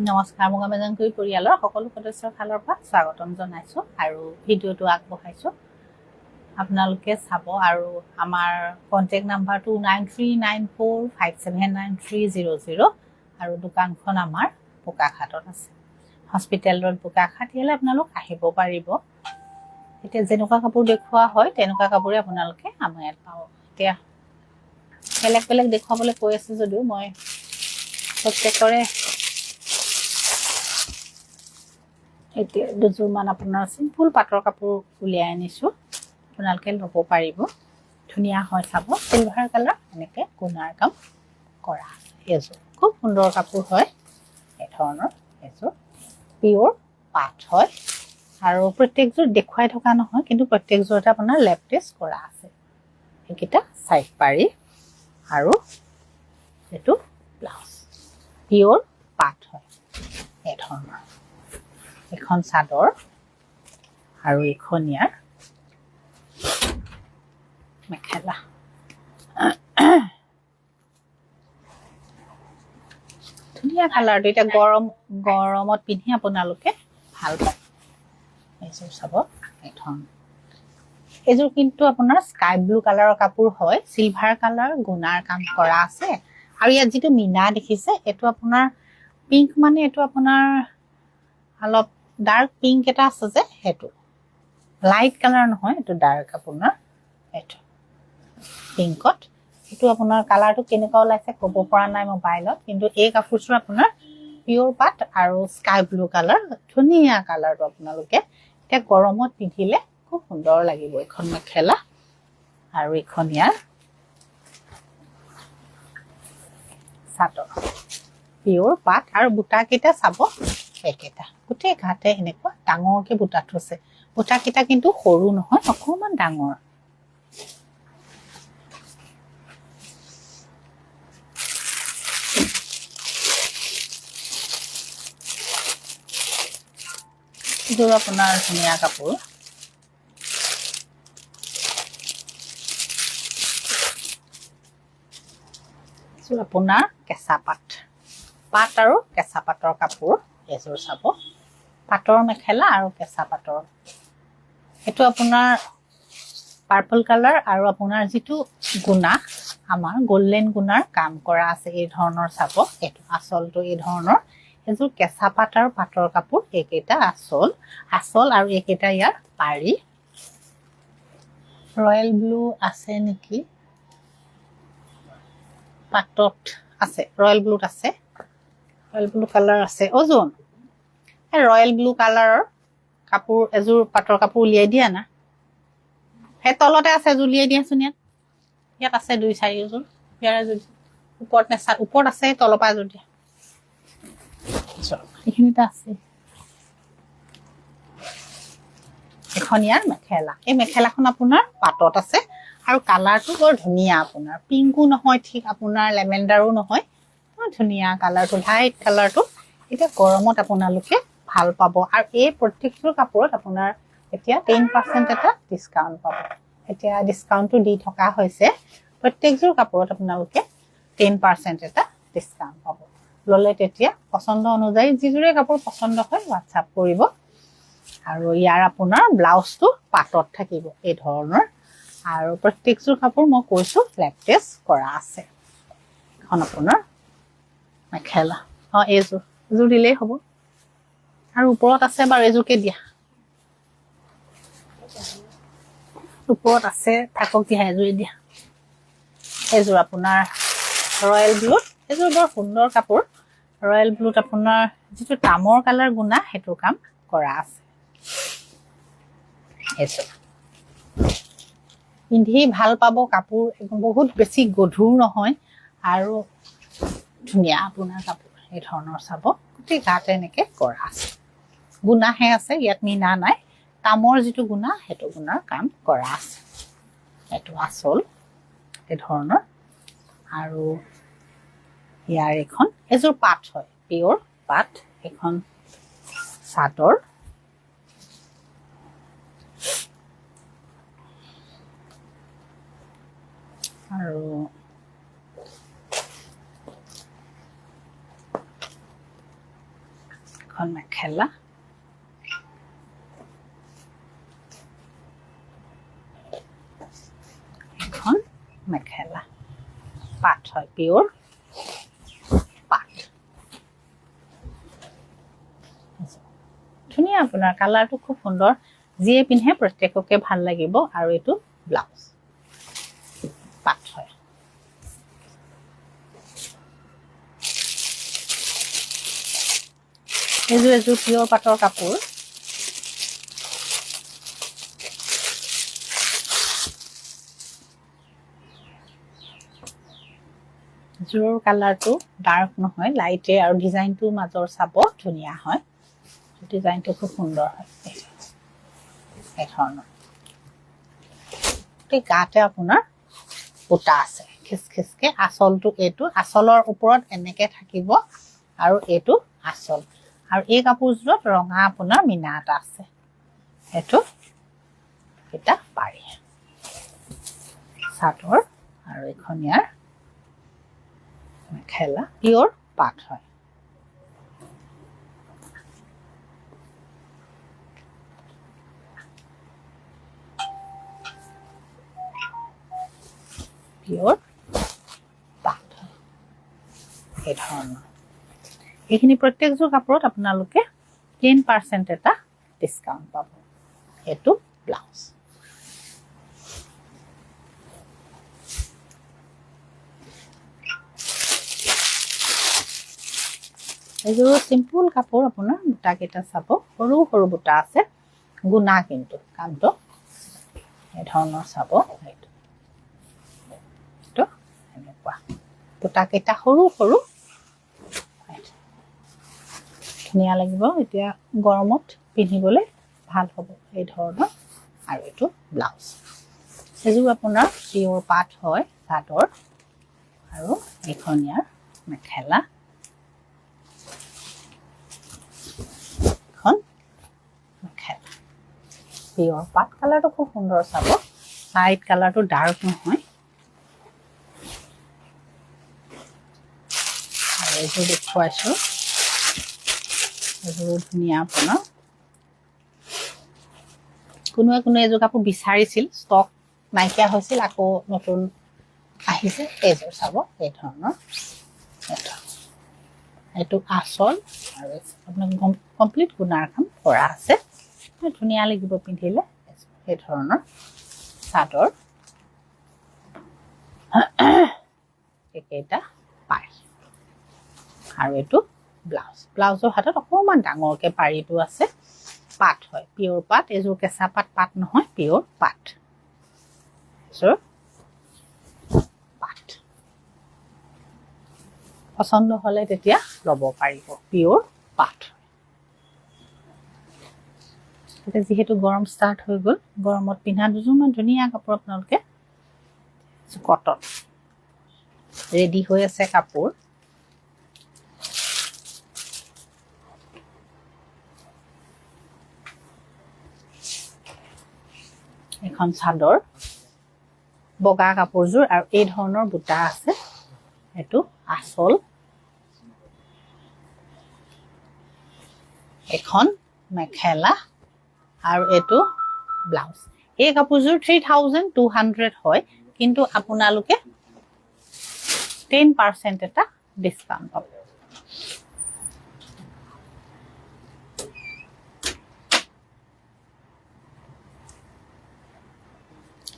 নমস্কাৰ, মোক আমেজনকুৰি পৰিয়ালৰ সকলো সদস্যৰ ফালৰ পৰা স্বাগতম জনাইছোঁ আৰু ভিডিঅ'টো আগবঢ়াইছোঁ। আপোনালোকে চাব আৰু আমাৰ কণ্টেক্ট নাম্বাৰটো 9394579300 আৰু দোকানখন আমাৰ বোকাখাটত আছে। হস্পিটেল ৰোড বোকাখাট, ইয়ালৈ আপোনালোক আহিব পাৰিব। এতিয়া যেনেকুৱা কাপোৰ দেখুওৱা হয় তেনেকুৱা কাপোৰে আপোনালোকে আমাৰ ইয়াত পাব। এতিয়া বেলেগ বেলেগ দেখুৱাবলৈ কৈ আছোঁ যদিও মই প্ৰত্যেকৰে এতিয়া দুযোৰমান আপোনাৰ চিম্পুল পাটৰ কাপোৰ উলিয়াই আনিছোঁ, আপোনালোকে ল'ব পাৰিব। ধুনীয়া হয়, চাব চিলভাৰ কালাৰ এনেকৈ গুণাৰ কাম কৰা আছে। এযোৰ খুব সুন্দৰ কাপোৰ হয়, এই ধৰণৰ এযোৰ পিয়'ৰ পাট হয় আৰু প্ৰত্যেকযোৰ দেখুৱাই থকা নহয়, কিন্তু প্ৰত্যেকযোৰতে আপোনাৰ লেপটেচ কৰা আছে। সেইকেইটা চাইড পাৰি আৰু এইটো ব্লাউজ পিয়'ৰ পাট হয় এই ধৰণৰ। এখন চাদৰ আৰু এখন ইয়াৰ মেখেলা। ধুনীয়া কালাৰটো, এতিয়া গৰমত পিন্ধি আপোনালোকে ভাল পাব। এইযোৰ চাব এই ধৰণৰ। এইযোৰ কিন্তু আপোনাৰ স্কাই ব্লু কালাৰৰ কাপোৰ হয়, চিলভাৰ কালাৰ গুণাৰ কাম কৰা আছে। আৰু ইয়াত যিটো মীনা দেখিছে এইটো আপোনাৰ পিংক, মানে এইটো আপোনাৰ অলপ ডাৰ্ক পিংক এটা আছে যে, সেইটো লাইট কালাৰ নহয়, এইটো ডাৰ্ক আপোনাৰ এইটো পিংকত। এইটো আপোনাৰ কালাৰটো কেনেকুৱা ওলাইছে ক'ব পৰা নাই মোবাইলত, কিন্তু এই কাপোৰযোৰ আপোনাৰ পিয়'ৰ পাট আৰু স্কাই ব্লু কালাৰ। ধুনীয়া কালাৰটো, আপোনালোকে এতিয়া গৰমত পিন্ধিলে খুব সুন্দৰ লাগিব। এইখন মেখেলা আৰু এইখন ইয়াৰ চাদৰ পিয়'ৰ পাট আৰু বুটাকেইটা চাব, একেটা গোটেই ঘাটে এনেকুৱা ডাঙৰকে বুটা থৈছে। বুটাকেইটা কিন্তু সৰু নহয়, অকণমান ডাঙৰ। এইযোৰ আপোনাৰ ধুনীয়া কাপোৰ। এইযোৰ আপোনাৰ কেঁচা পাট আৰু কেঁচা পাটৰ কাপোৰ। এইযোৰ চাব পাটৰ মেখেলা আৰু কেঁচা পাটৰ। এইটো আপোনাৰ পাৰ্পল কালাৰ আৰু আপোনাৰ যিটো গুণা আমাৰ গল্ডেন গুণাৰ কাম কৰা আছে এই ধৰণৰ। চাব এইটো আচলটো এই ধৰণৰ। এইযোৰ কেঁচা পাট আৰু পাটৰ কাপোৰ। এইকেইটা আচল আৰু এইকেইটা ইয়াৰ পাৰি। ৰয়েল ব্লু আছে নেকি, পাটত আছে, ৰয়েল ব্লুত আছে, ৰয়েল ব্লু কালাৰ আছে। অ'জোন এই ৰয়েল ব্লু কালাৰৰ কাপোৰ এযোৰ পাটৰ কাপোৰ উলিয়াই দিয়া না, সেই তলতে আছে, এযোৰ উলিয়াই দিয়াচোন। ইয়াত আছে 2-4যোৰ, ইয়াৰ এযোৰ ওপৰত নেচা, ওপৰত আছে, তলৰ পৰা এযোৰ দিয়া, এইখিনিতে আছে। এখন ইয়াৰ মেখেলা। এই মেখেলাখন আপোনাৰ পাটত আছে আৰু কালাৰটো বৰ ধুনীয়া, আপোনাৰ পিংকো নহয়, ঠিক আপোনাৰ লেভেণ্ডাৰো নহয়, ধুনীয়া কালাৰটো, লাইট কালাৰটো। এতিয়া গৰমত আপোনালোকে ভাল পাব। আৰু এই প্ৰত্যেকটোৰ কাপোৰত আপোনাৰ এতিয়া 10% এটা ডিছকাউণ্ট পাব। এতিয়া ডিছকাউণ্টটো দি থকা হৈছে, প্ৰত্যেকযোৰ কাপোৰত আপোনালোকে 10% এটা ডিছকাউণ্ট পাব। ল'লে তেতিয়া পচন্দ অনুযায়ী যিযোৰে কাপোৰ পচন্দ হয় হোৱাটছআপ কৰিব। আৰু ইয়াৰ আপোনাৰ ব্লাউজটো পাটত থাকিব এই ধৰণৰ। আৰু প্ৰত্যেকযোৰ কাপোৰ মই কৈছোঁ লেপটেচ কৰা আছে। এখন আপোনাৰ মেখেলা, এইযোৰ দিলেই হ'ব। আৰু ওপৰত আছে বাৰু, এইযোৰকে দিয়া, ওপৰত আছে, থাকক দিয়া, এযোৰে দিয়া। এইযোৰ আপোনাৰ ৰয়েল ব্লুত, এইযোৰ বৰ সুন্দৰ কাপোৰ। ৰয়েল ব্লুত আপোনাৰ যিটো তামৰ কালাৰ গুণা সেইটো কাম কৰা আছে। এইযোৰ পিন্ধি ভাল পাব, কাপোৰ বহুত বেছি গধুৰ নহয় আৰু ধুনীয়া আপোনাৰ কাপোৰ এই ধৰণৰ। চাব গোটেই গাতে এনেকে কৰা আছে, গুণাহে আছে, ইয়াত মীনা নাই। তামৰ যিটো গুণা সেইটো গুণাৰ কাম কৰা আছে। এইটো আচল এই ধৰণৰ। আৰু ইয়াৰ এখন এযোৰ পাট হয়, পিয়'ৰ পাট। এখন চাদৰ আৰু এখন মেখেলা এখন মেখেলা পাট হয় পিওৰ পাট ধুনীয়া আপোনাৰ কালাৰটো খুব সুন্দৰ যিয়ে পিন্ধে প্ৰত্যেককে ভাল লাগিব আৰু এইটো ব্লাউজ পাট হয় এযোৰ পিওৰ পাটৰ কাপোৰ জোৰৰ কালাৰটো ডাৰ্ক নহয় লাইটে আৰু ডিজাইনটো মাজৰ চাব ধুনীয়া হয় ডিজাইনটো খুব সুন্দৰ হয় এই ধৰণৰ গাতে আপোনাৰ বুটা আছে খিচখিচকে আঁচলটো এইটো আঁচলৰ ওপৰত এনেকে থাকিব আৰু এইটো আঁচল আৰু এই কাপোৰযোৰত ৰঙা আপোনাৰ মিনা এটা আছে এইটো এটা পাৰি চাদৰ আৰু এখন ইয়াৰ মেখেলা পিওৰ পাট হয় পিওৰ পাট এই ধৰণৰ এইখিনি প্ৰত্যেকযোৰ কাপোৰত আপোনালোকে 10% এটা ডিসকাউন্ট পাব এটো ব্লাউজ এযোৰ সিম্পল কাপোৰ আপোনাৰ বুটা কেইটা চাব সৰু সৰু বুটা আছে গুণা কিন্তু কামটো এই ধৰণৰ চাব এইটো এনেকুৱা বুটা কেইটা সৰু সৰু ধুনীয়া লাগিব এতিয়া গৰমত পিন্ধিবলৈ ভাল হ'ব এই ধৰণৰ আৰু এইটো ব্লাউজ এযোৰ আপোনাৰ পিওৰ পাট হয় চাদৰ আৰু এখন ইয়াৰ মেখেলা মেখেলা পিওৰ পাট কালাৰটা খুব সুন্দৰ চাব লাইট কালাৰটো ডাৰ্ক নহয় আৰু এইটো দেখুৱাইছো এইটো ধুনীয়া আপোনাৰ কোনোৱে এযোৰ কাপোৰ বিচাৰিছিল ষ্টক নাইকিয়া হৈছিল আকৌ নতুন আহিছে এইযোৰ চাব এই ধৰণৰ এইটো আঁচল আৰু আপোনাৰ কমপ্লিট গুণাৰ কাম কৰা আছে ধুনীয়া লাগিব পিন্ধিলে এই ধৰণৰ চাদৰ একেটা পাই আৰু এইটো ব্লাউজৰ হাতত অকমান ডাঙৰকে পাৰিটো আছে পাট হয় পিওৰ পাট এযোৰ কেঁচা পাট নহয় পিওৰ পাট পাট পছন্দ হলে তেতিয়া ল'ব পাৰিব পিওৰ পাট যেহেতু গৰম ষ্টাৰ্ট হৈ গ'ল গৰমত পিন্ধা দুযোৰমান ধুনীয়া কাপোৰ আপোনালোকে কটন ৰেডি হৈ আছে কাপোৰ এখন চাদৰ বগা কাপোৰযোৰ আৰু এই ধৰণৰ বুটা আছে এটো আঁচল এখন মেখেলা আৰু এটো ব্লাউজ এই কাপোৰযোৰ 3200 হয় কিন্তু আপোনালোকে 10% এটা ডিসকাউন্ট পাব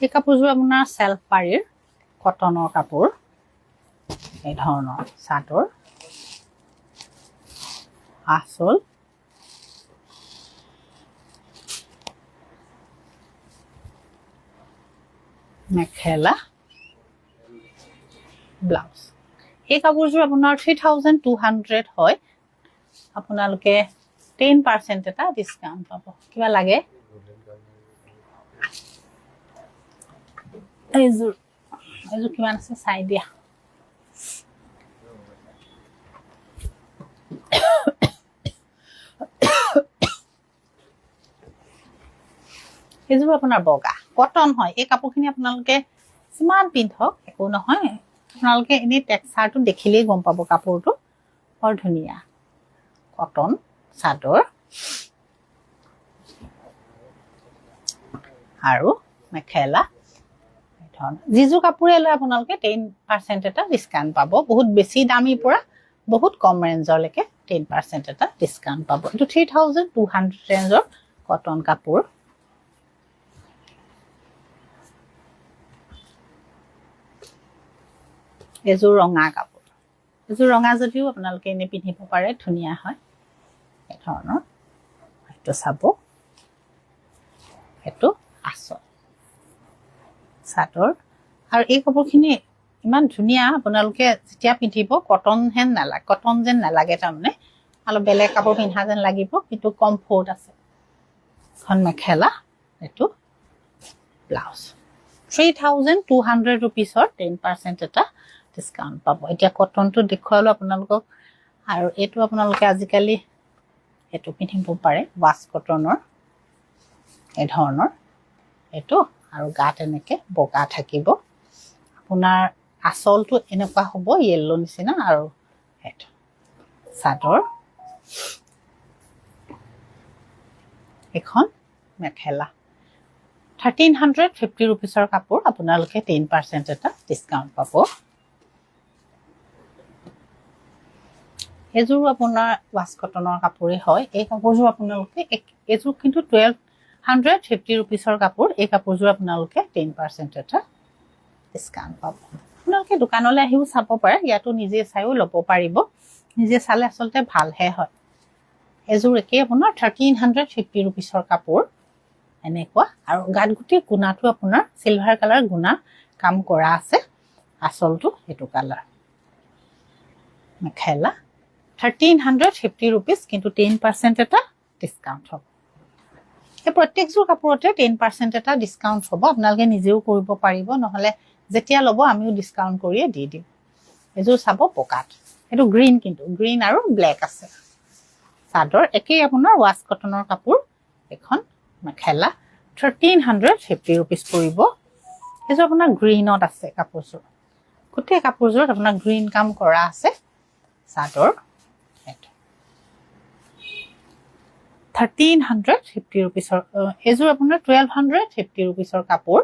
এই কাপোৰযোৰ আপোনাৰ সেলফ পাৰিৰ কটনৰ কাপোৰ এই ধৰণৰ চাদৰ আঁচল মেখেলা ব্লাউজ এই কাপোৰযোৰ আপোনাৰ 3200 হয় আপোনালোকে 10% এটা ডিসকাউন্ট পাব কিবা লাগে এইযোৰ কিমান আছে চাই দিয়া এইযোৰ আপোনাৰ বগা কটন হয় এই কাপোৰখিনি আপোনালোকে যিমান পিন্ধক একো নহয় আপোনালোকে এনে টেক্সচাৰটো দেখিলেই গম পাব কাপোৰটো বৰ ধুনীয়া কটন চাদৰ আৰু মেখেলা যিযোৰ কাপোৰে লয় আপোনালোকে 10% এটা ডিসকাউন্ট পাব বহুত বেছি দামী পৰা বহুত কম ৰেঞ্জলৈকে 10% এটা ডিসকাউন্ট পাব এটো 3200 ৰেঞ্জৰ কটন কাপোৰ এযোৰ ৰঙা কাপোৰ এযোৰ ৰঙা যদিও আপোনালোকে এনে পিন্ধিব পাৰে ধুনীয়া হয় এই ধৰণৰ এটা চাব এটো আসল চাদৰ আৰু এই কাপোৰখিনি ইমান ধুনীয়া আপোনালোকে যেতিয়া পিন্ধিব কটন হেন নালাগে কটন যেন নালাগে তাৰমানে অলপ বেলেগ কাপোৰ পিন্ধা যেন লাগিব কিন্তু কমফৰ্ট আছে খন মেখেলা এটো ব্লাউজ 3200 rupeesৰ 10% এটা ডিসকাউন্ট পাব এতিয়া কটনটো দেখুৱালো আপোনালোকক আৰু এটো আপোনালোকে আজিকালি এটো পিন্ধিব পাৰে ৱাছ কটনৰ এই ধৰণৰ এটো আৰু গাত এনেকে বগা থাকিব আপোনাৰ আসলটো এনেকুৱা হ'ব ইয়েলো নিচিনা আৰু এটো চাদৰ এখন মেখেলা 1350 rupeesৰ কাপোৰ আপোনালোকে 10% এটা ডিসকাউন্ট পাব এযোৰ আপোনাৰ ৱাছ কটনৰ কাপোৰে হয় এই কাপোৰযোৰ আপোনালোকে এযোৰ কিন্তু 1250 rupeesৰ কাপোৰ এই কাপোৰযোৰ আপোনালোকে 10% এটা ডিসকাউন্ট পাব আপোনালোকে দোকানলৈ আহিও চাব পাৰে ইয়াতো নিজে চাইও ল'ব পাৰিব নিজে চালে আসলতে ভালহে হয় এযোৰ একে আপোনাৰ 1350 rupeesৰ কাপোৰ এনেকুৱা আৰু গাত গুটি গুণাটো আপোনাৰ সিলভাৰ কালাৰ গুণা কাম কৰা আছে আসলটো এটো কালাৰ মেখেলা 1350 rupees কিন্তু 10% এটা ডিসকাউন্ট হ'ব এই প্ৰত্যেকযোৰ কাপোৰতে 10% এটা ডিসকাউন্ট হ'ব আপোনালোকে নিজেও কৰিব পাৰিব নহলে যেতিয়া ল'ব আমিও ডিসকাউন্ট কৰিয়ে দি দিম এযোৰ চাব পকাত এটো গ্ৰীন কিন্তু গ্ৰীন আৰু ব্ল্যাক আছে চাদৰ একেই আপোনাৰ ৱাছ কটনৰ কাপোৰ এখন মেখেলা 1350 rupees পৰিব এযোৰ আপোনাৰ গ্ৰীনত আছে কাপোৰযোৰ গোটেই কাপোৰযোৰত আপোনাৰ গ্ৰীন কাম কৰা আছে চাদৰ 1350 rupeesৰ এযোৰ আপোনাৰ 1250 rupeesৰ কাপোৰ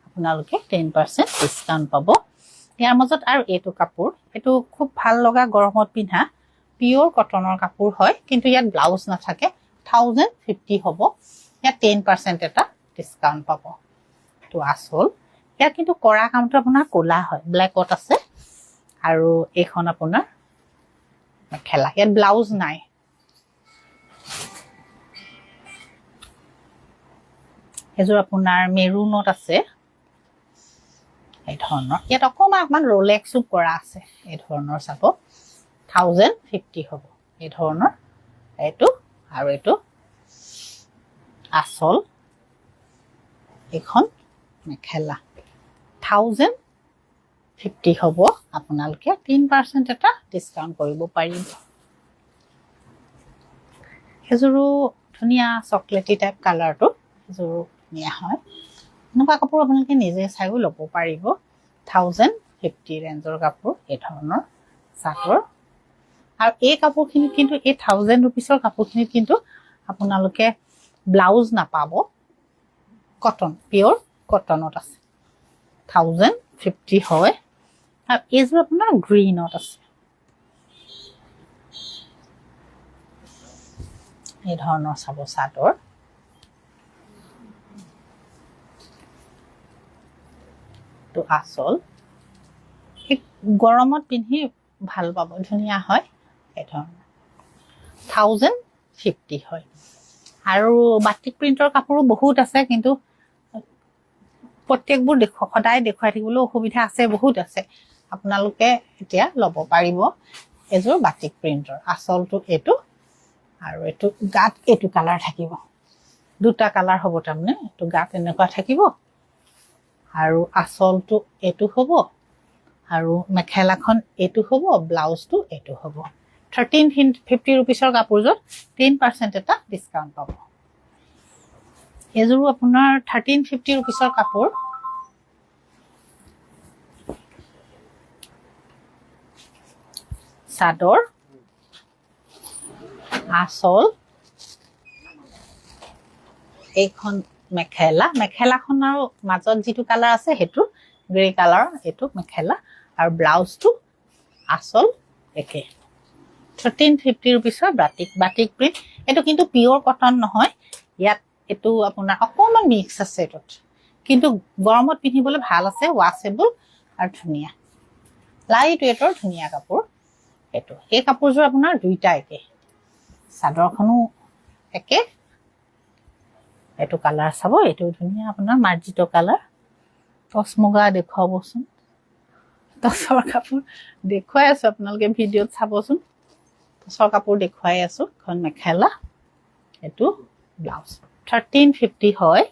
আপোনালোকে 10% ডিসকাউন্ট পাব ইয়াৰ মাজত আৰু এটো কাপোৰ এটো খুব ভাল লগা গৰমত পিন্ধা পিওৰ কটনৰ কাপোৰ হয় কিন্তু ইয়াত ব্লাউজ নাথাকে 1050 হ'ব ইয়াত 10% এটা ডিসকাউন্ট পাব তো আসল ইয়াত কিন্তু কৰা কামটো আপোনাৰ কোলা হয় ব্ল্যাকত আছে আৰু এখন আপোনাৰ মেখেলা ইয়াত ব্লাউজ নাই এযোৰ আপোনাৰ মেৰুনত আছে এই ধৰণৰ ইয়াত অকমান ৰোলেক্সও কৰা আছে এই ধৰণৰ চাব 1050 হ'ব এই ধৰণৰ এটো আৰু এটো আসল এখন মেখেলা 1050 হ'ব আপোনালোকে 3% এটা ডিসকাউন্ট কৰিব পাৰিব এযোৰো ধুনীয়া চকলেটি টাইপ কালাৰটো এযোৰো নিয়া হয় এনেকুৱা কাপোৰ আপোনালোকে নিজে চাইও ল'ব পাৰিব 1050 ৰেঞ্জৰ কাপোৰ এই ধৰণৰ চাদৰ আৰু এই কাপোৰখিনি কিন্তু এই 1000 rupeesৰ কাপোৰখিনি কিন্তু আপোনালোকে ব্লাউজ নাপাব কটন পিওৰ কটনত আছে 1050 হয় আৰু এইযোৰ আপোনাৰ গ্ৰীনত আছে এই ধৰণৰ চাব চাদৰ তো আসল গৰমত পিন্ধি ভাল পাব ধুনীয়া হয় এই ধৰণৰ 1050 হয় আৰু বাটিক প্ৰিন্টৰ কাপোৰো বহুত আছে কিন্তু প্ৰত্যেকবোৰ সদায় দেখুৱাই থাকিবলৈ অসুবিধা আছে বহুত আছে আপোনালোকে এতিয়া ল'ব পাৰিব এযোৰ বাটিক প্ৰিন্টৰ আসলটো এটো আৰু এটো গাত এটো কালাৰ থাকিব দুটা কালাৰ হ'ব তাৰমানে এটো গাত এনেকুৱা থাকিব আৰু আসলটো এটো হ'ব আৰু মেখেলাখন এটো হ'ব ব্লাউজটো এটো হ'ব 1350 rupeesৰ কাপোৰযোৰ 10% এটা ডিসকাউন্ট পাব এযোৰ আপোনাৰ 1350 rupeesৰ কাপোৰ চাদৰ আঁচল এইখন মেখেলা মেখেলাখনৰ মাজত যিটো কালাৰ আছে সেইটো গ্ৰে কালাৰ এইটো মেখেলা আৰু ব্লাউজটো আঁচল একে 1350 रुपीसৰ বাটিক প্ৰিন্ট এটো কিন্তু পিওৰ কটন নহয় ইয়াত এটো আপোনাৰ অকমান মিক্স আছে এটোত কিন্তু গৰমত পিন্ধিবলৈ ভাল আছে ওয়াশেবল আৰু ধুনিয়া লাইট ওয়েটৰ ধুনিয়া কাপোৰ এটো এই কাপোৰযোৰ আপোনাৰ দুইটা একে চাদৰখনো একে এটো কালাৰ চাব এটো ধুনিয়া আপোনাৰ মাৰ্জিত কালাৰ টস মুগা দেখুৱাবচোন টসৰ কাপোৰ দেখুৱাই আছো আপোনালোকে ভিডিঅত চাবচোন টসৰ কাপোৰ দেখুৱাই আছো খন মেখেলা এটো ব্লাউজ 1350 হয়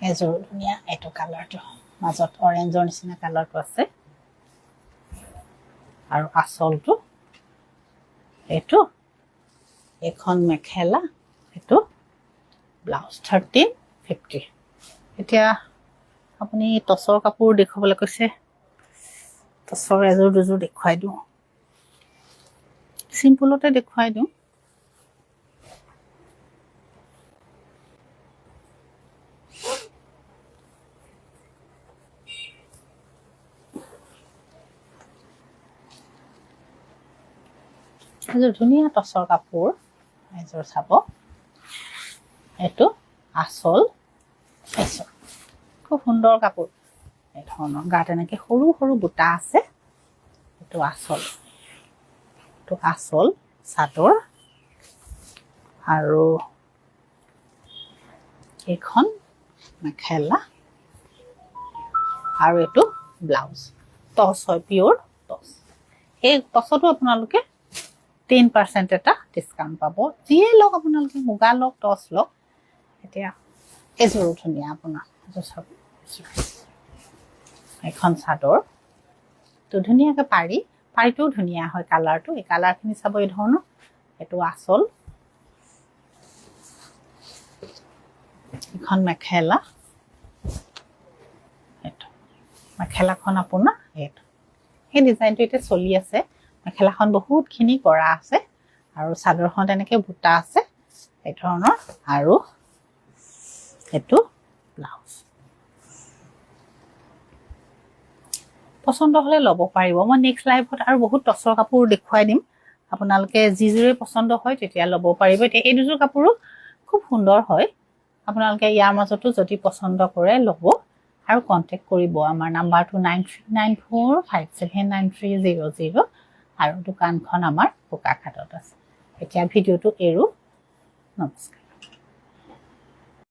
এজোৰ ধুনিয়া এটো কালাৰটো মাজত অৰেঞ্জৰ নিচিনা কালাৰটো আছে আৰু আঁচলটো এটো এখন মেখেলা এটো ব্লাউজ 1350 এতিয়া আপুনি টসৰ কাপোৰ দেখুৱাবলৈ কৈছে টসৰ এজোৰ দুজোৰ দেখুৱাই দিওঁ সিম্পলতে দেখুৱাই দিওঁ এজোৰ ধুনিয়া টসৰ কাপোৰ এজোৰ চাব এটো আঁচল এজোৰ খুব সুন্দৰ কাপোৰ এই ধৰণৰ গাত এনেকে সৰু সৰু বুটা আছে এটো আঁচল চাদৰ আৰু এখন মেখেলা আৰু এটো ব্লাউজ টস হয় পিওর টস এই টসটো আপোনালোকে 10% এটা ডিসকাউন্ট পাব যিয়ে লওক আপোনালোকে মুগা লওক টস লওক এতিয়া এজোৰ ধুনিয়া আপোনাৰ সব এখন চাদৰ তো ধুনিয়াকে পাৰিটো ধুনিয়া হয় কালাৰটো এই কালাৰখিনি চাব এই ধৰণৰ এটো আঁচল এখন মেখেলা এটো মেখেলাখন আপোনাৰ এটো এই ডিজাইনটো এটা চলি আছে মেখেলাখন বহুতখিনি কৰা আছে আৰু চাদৰখন এনেকে বুটা আছে এই ধৰণৰ আৰু এটো ব্লাউজ পছন্দ হলে লব পাৰিব মই নেক্সট লাইভত আৰু বহুত টসৰ কাপোৰ দেখুৱাই দিম আপোনালোকে যিজোৰে পছন্দ হয় তেতিয়া লব পাৰিব এতিয়া এই দুজোৰ কাপোৰো খুব সুন্দৰ হয় আপোনালোকে ইয়াৰ মাজতো যদি পছন্দ কৰে লব আৰু কন্টাক্ট কৰিব আমাৰ নাম্বাৰটো 9394579300 আৰু দোকানখন আমাৰ বোকাখাতত আছে এতিয়া ভিডিওটো এৰো নমস্কাৰ